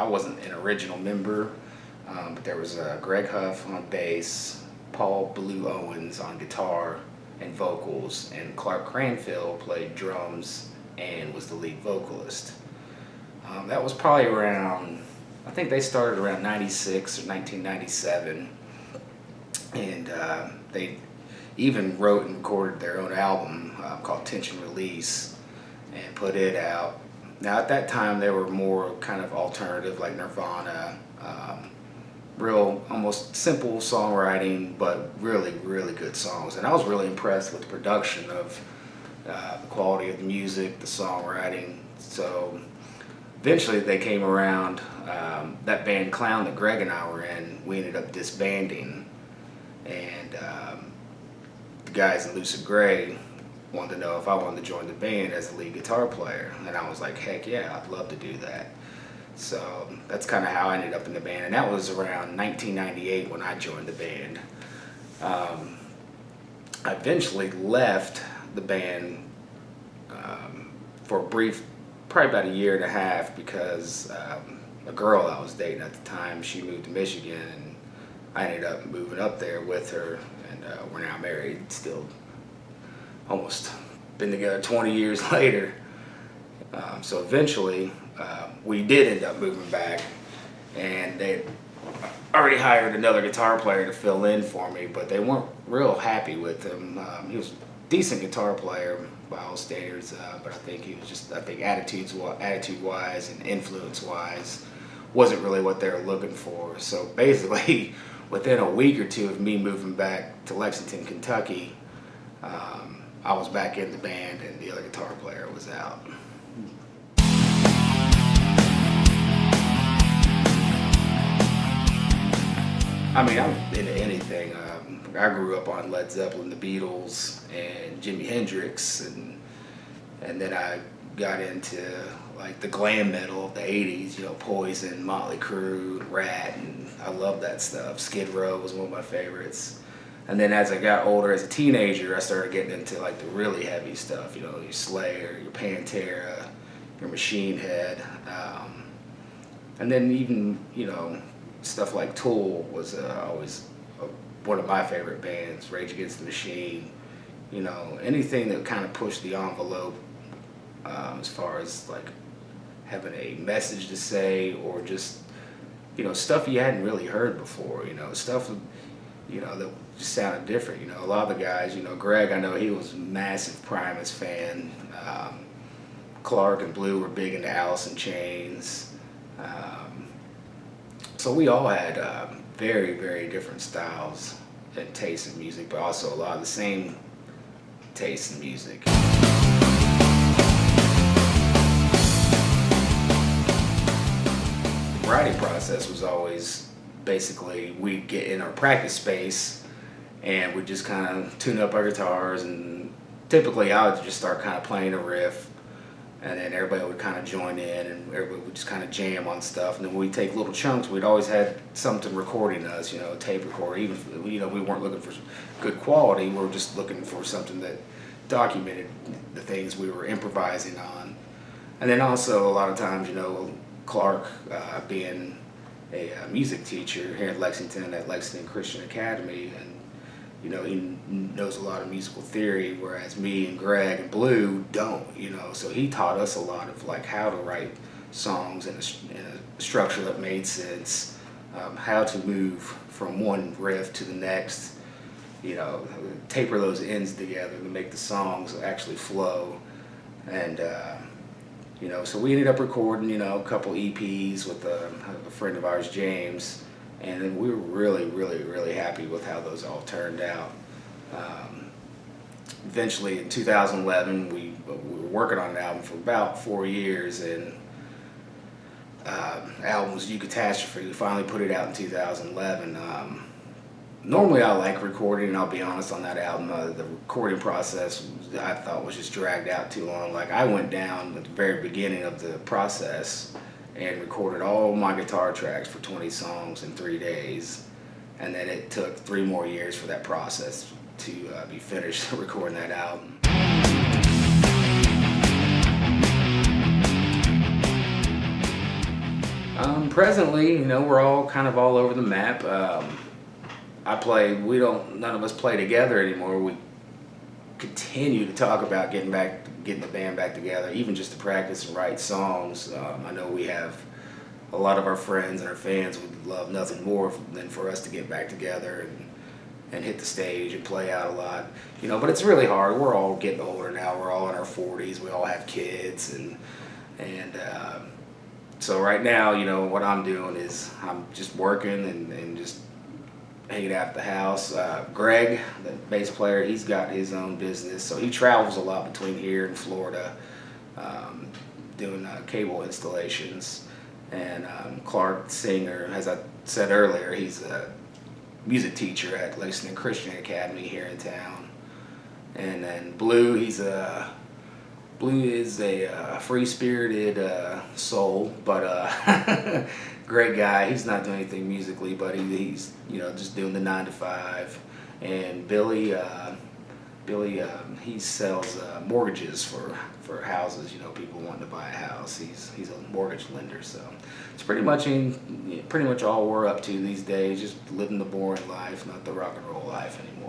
I wasn't an original member, but there was Greg Huff on bass, Paul Blue Owens on guitar and vocals, and Clark Cranfield played drums and was the lead vocalist. That was probably around, I think they started around 96 or 1997, and they even wrote and recorded their own album called Tension Release and put it out. Now at that time they were more kind of alternative, like Nirvana, real almost simple songwriting, but really good songs. And I was really impressed with the production of the quality of the music, the songwriting. So eventually they came around, that band Clown that Greg and I were in, we ended up disbanding, and the guys in Lucid wanted to know if I wanted to join the band as a lead guitar player, and I was like, heck yeah, I'd love to do that. So that's kind of how I ended up in the band, and that was around 1998 when I joined the band. I eventually left the band for a brief, probably about a year and a half, because a girl I was dating at the time, she moved to Michigan, and I ended up moving up there with her, and we're now married, still almost been together 20 years later. So eventually we did end up moving back, and they already hired another guitar player to fill in for me, but they weren't real happy with him. He was a decent guitar player by all standards, but I think he was just, attitude-wise and influence-wise, wasn't really what they were looking for. So basically, within a week or two of me moving back to Lexington, Kentucky, I was back in the band and the other guitar player was out. I mean, I'm into anything. I grew up on Led Zeppelin, the Beatles, and Jimi Hendrix, and then I got into like the glam metal of the 80s, you know, Poison, Motley Crue, Rat, and I love that stuff. Skid Row was one of my favorites. And then as I got older, as a teenager, I started getting into like the really heavy stuff, you know, your Slayer, your Pantera, your Machine Head, and then even, you know, stuff like Tool was always one of my favorite bands, Rage Against the Machine, you know, anything that kind of pushed the envelope as far as like having a message to say, or just, you know, stuff you hadn't really heard before, you know, stuff, you know, that just sounded different. You know, a lot of the guys, you know, Greg, I know he was a massive Primus fan. Clark and Blue were big into Alice in Chains. So we all had very different styles and tastes in music, but also a lot of the same tastes in music. The writing process was always basically, we'd get in our practice space and we'd just kind of tune up our guitars, and typically I would just start kind of playing a riff, and then everybody would kind of join in and everybody would just kind of jam on stuff. And then when we'd take little chunks, we'd always had something recording us, you know, a tape recorder. Even if, you know, we weren't looking for good quality, we were just looking for something that documented the things we were improvising on. And then also a lot of times, you know, Clark being a music teacher here at Lexington Christian Academy, and you know, he knows a lot of musical theory, whereas me and Greg and Blue don't, you know. So he taught us a lot of like how to write songs in a structure that made sense, how to move from one riff to the next, you know, taper those ends together to make the songs actually flow. And you know, so we ended up recording, you know, a couple EPs with a friend of ours, James, and we were really happy with how those all turned out. Eventually, in 2011, we were working on an album for about 4 years, and the album was Eucatastrophe. We finally put it out in 2011. Normally I like recording, and I'll be honest, on that album, the recording process I thought was just dragged out too long. Like, I went down at the very beginning of the process and recorded all my guitar tracks for 20 songs in 3 days, and then it took 3 more years for that process to be finished recording that album. Presently, we're all kind of all over the map. I play. None of us play together anymore. We continue to talk about getting the band back together, even just to practice and write songs. I know we have a lot of our friends and our fans would love nothing more than for us to get back together and hit the stage and play out a lot. But it's really hard. We're all getting older now. We're all in our 40s. We all have kids, and so right now, what I'm doing is I'm just working and just hanging out at the house. Greg, the bass player, he's got his own business, so he travels a lot between here and Florida, doing cable installations. And Clark, singer, as I said earlier, he's a music teacher at Lucid Christian Academy here in town. And then Blue, Blue is a free-spirited soul, but great guy. He's not doing anything musically, but he's just doing the 9 to 5. And Billy, he sells mortgages for houses. People wanting to buy a house. He's a mortgage lender, so it's pretty much all we're up to these days. Just living the boring life, not the rock and roll life anymore.